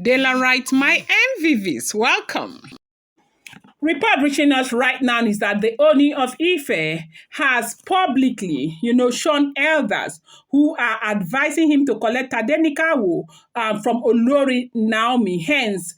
Daylight, my MVVs, welcome. Report reaching us right now is that the Ooni of Ife has publicly, shown elders who are advising him to collect Tadenikawo from Olori Naomi, hence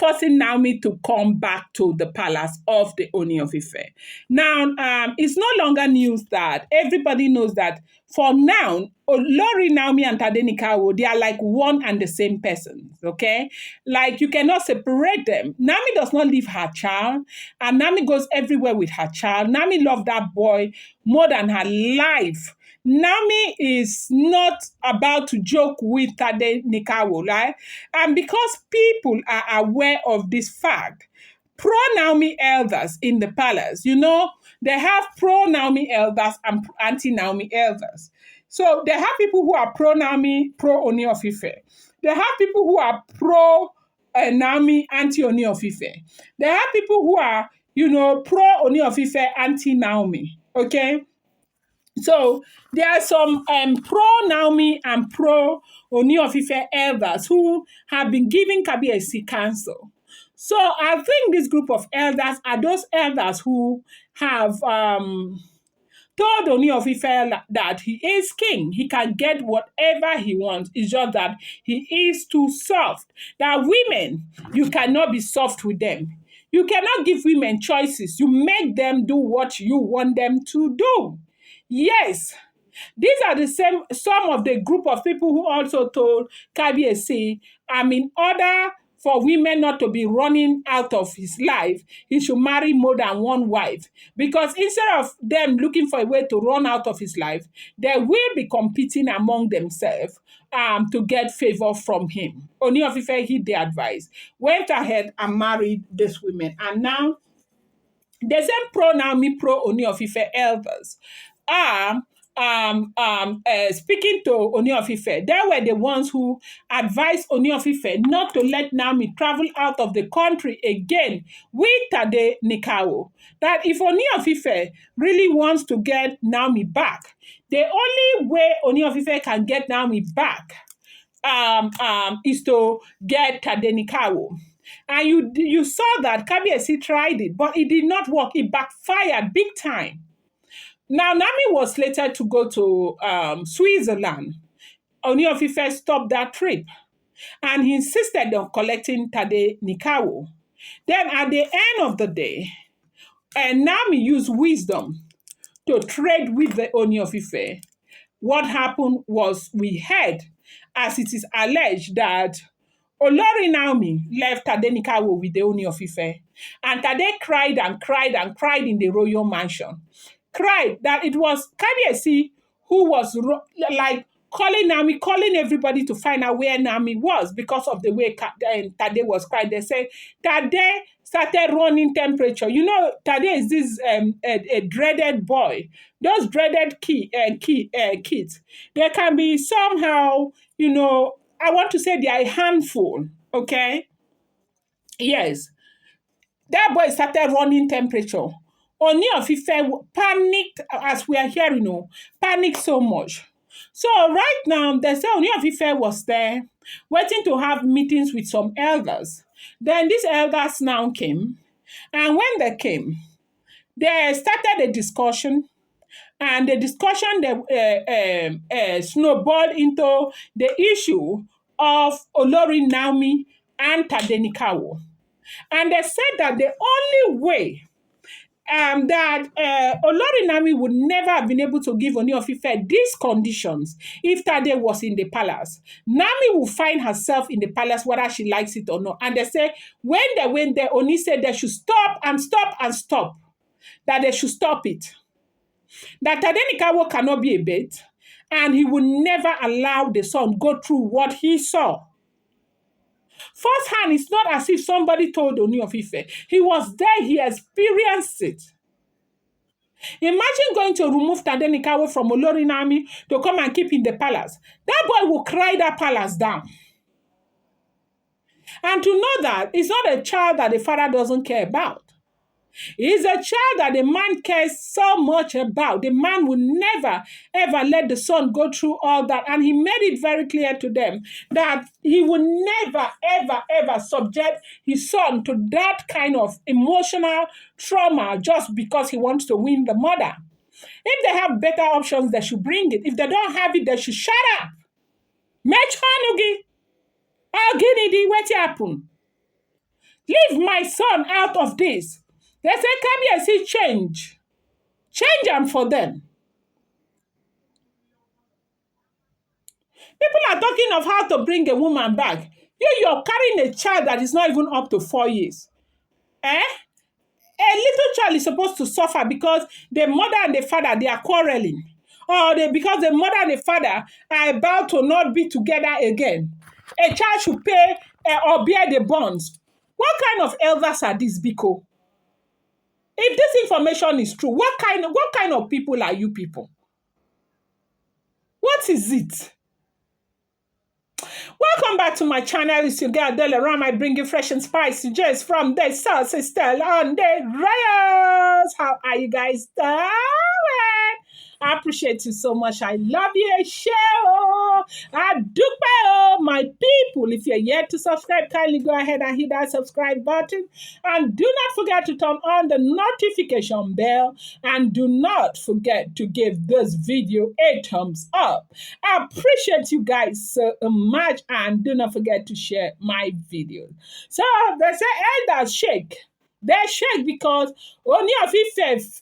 forcing Naomi to come back to the palace of the Ooni of Ife. Now, it's no longer news that everybody knows that for now, Olori Naomi and Tadenikawo, they are like one and the same person, okay? Like you cannot separate them. Naomi does not leave her child, and Naomi goes everywhere with her child. Naomi loved that boy more than her life. Naomi is not about to joke with Tadenikawo, right? And because people are aware of this fact, pro-Naomi elders in the palace, they have pro-Naomi elders and anti-Naomi elders. So they have people who are pro-Naomi, pro-Ooni of Ife. They have people who are pro-Naomi, anti-Ooni of Ife. They have people who are, pro-Ooni of Ife, anti-Naomi, okay? So there are some pro-Naomi and pro-Ooni of Ife elders who have been giving Kabiyesi counsel. So I think this group of elders are those elders who have told Ooni of Ife that he is king. He can get whatever he wants. It's just that he is too soft. That women, you cannot be soft with them. You cannot give women choices. You make them do what you want them to do. Yes, these are some of the group of people who also told Kabiyesi, in order for women not to be running out of his life, he should marry more than one wife. Because instead of them looking for a way to run out of his life, they will be competing among themselves to get favor from him. Ooni of Ife heed the advice, went ahead and married these women. And now, the same pro-Naomi, pro-Ooni of Ife elders are speaking to Ooni of Ife. They were the ones who advised Ooni of Ife not to let Naomi travel out of the country again with Tadenikawo. That if Ooni of Ife really wants to get Naomi back, the only way Ooni of Ife can get Naomi back is to get Tadenikawo. And you saw that Kabiyesi tried it, but it did not work. It backfired big time. Now, Naomi was slated to go to Switzerland. Ooni of Ife stopped that trip, and he insisted on collecting Tadenikawo. Then, at the end of the day, Naomi used wisdom to trade with the Ooni of Ife. What happened was we heard, as it is alleged, that Olori Naomi left Tadenikawo with the Ooni of Ife. And Tade cried and cried and cried in the royal mansion. Cried that it was Kabiyesi who was calling Naomi, calling everybody to find out where Naomi was because of the way Tade was crying. They say Tade started running temperature. Tade is this a dreaded boy. Those dreaded kids, they can be somehow, I want to say they are a handful, okay? Yes. That boy started running temperature. Ooni of Ife panicked, as we are hearing, panicked so much. So right now, they say Ooni of Ife was there, waiting to have meetings with some elders. Then these elders now came, and when they came, they started a discussion, and the discussion snowballed into the issue of Olori Naomi and Tadenikawo. And they said that the only way that Olori Naomi would never have been able to give Ooni of Ife these conditions if Tade was in the palace. Naomi will find herself in the palace whether she likes it or not. And they say when they went there, Ooni said they should stop and stop and stop. That they should stop it. That Tadenikawo cannot be a bait, and he will never allow the son go through what he saw. First hand, it's not as if somebody told Ooni of Ife. He was there, he experienced it. Imagine going to remove Tadenikawo from Olori Naomi to come and keep in the palace. That boy will cry that palace down. And to know that it's not a child that the father doesn't care about. He's a child that the man cares so much about. The man will never, ever let the son go through all that. And he made it very clear to them that he will never, ever, ever subject his son to that kind of emotional trauma just because he wants to win the mother. If they have better options, they should bring it. If they don't have it, they should shut up. Mechanugi, Alginidi, what happened? Leave my son out of this. They say, Kabiyesi change. Change them for them. People are talking of how to bring a woman back. You're carrying a child that is not even up to 4 years. Eh? A little child is supposed to suffer because the mother and the father, they are quarreling. Or because the mother and the father are about to not be together again. A child should pay or bear the bonds. What kind of elders are these, Biko? If this information is true, what kind of people are you people? What is it? Welcome back to my channel. It's your girl Delaram. I bring you fresh and spicy just from the sauce style on the Royals. How are you guys doing? I appreciate you so much. I love you. Show. My people. If you're yet to subscribe, kindly go ahead and hit that subscribe button. And do not forget to turn on the notification bell. And do not forget to give this video a thumbs up. I appreciate you guys so much. And do not forget to share my video. So they say elders shake. They shake because Ooni Of Ife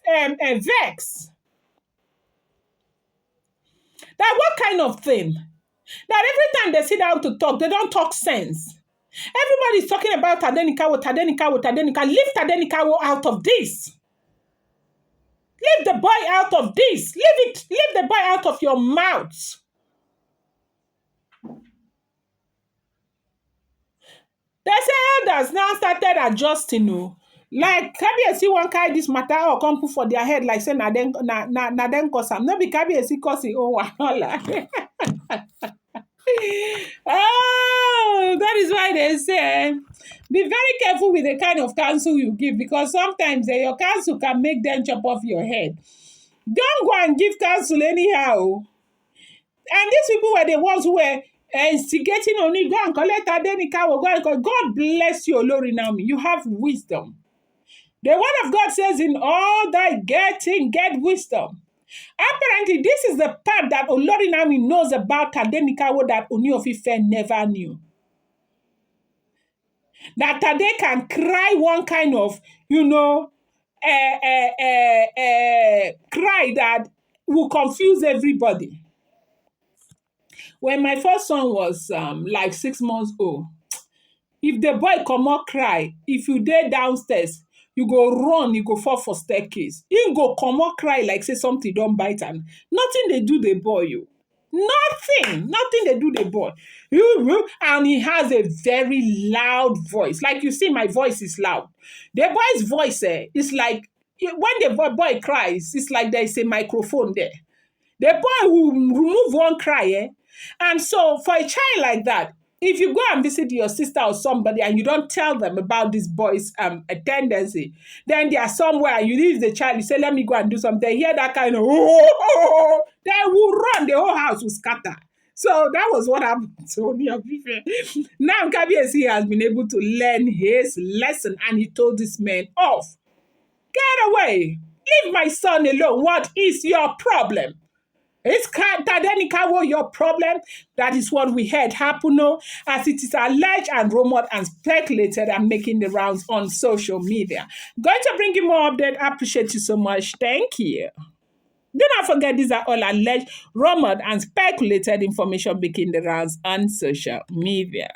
vex. That what kind of thing? That every time they sit down to talk, they don't talk sense. Everybody's talking about Tadenikawo. Leave Tadenikawo out of this. Leave the boy out of this. Leave the boy out of your mouth. They say elders now started adjusting. Like Kabiyesi wan carry this matter or come put for their head like say na dem cause am. No be Kabiyesi cause him own wahala. Oh, that is why they say be very careful with the kind of counsel you give, because sometimes your counsel can make them chop off your head. Don't go and give counsel anyhow. And these people were the ones who were instigating Ooni. Go and collect Tadenikawo. God bless you, Olori Naomi. You have wisdom. The word of God says, in all thy getting, get wisdom. Apparently, this is the part that Olori Naomi knows about Tadenikawo that Ooni Of Ife never knew. That Tade can cry one kind of, cry that will confuse everybody. When my first son was like 6 months old, if the boy comot cry, if you dey downstairs, you go run, you go fall for staircase. He go comot cry like say something don bite am. Nothing dey do the boy. Nothing dey do the boy. And he has a very loud voice. Like you see, my voice is loud. The boy's voice is like, when the boy cries, it's like there is a microphone there. The boy will remove one cry, And so for a child like that, if you go and visit your sister or somebody and you don't tell them about this boy's tendency, then they are somewhere and you leave the child, you say, let me go and do something. They hear that kind of, they will run, the whole house will scatter. So that was what happened to Ooni Of Ife. Now Kabiyesi has been able to learn his lesson and he told this man off. Get away. Leave my son alone. What is your problem? Is Tadenikawo your problem? That is what we heard happen, as it is alleged and rumored and speculated and making the rounds on social media. Going to bring you more update. I appreciate you so much. Thank you. Do not forget, these are all alleged, rumored, and speculated information making the rounds on social media.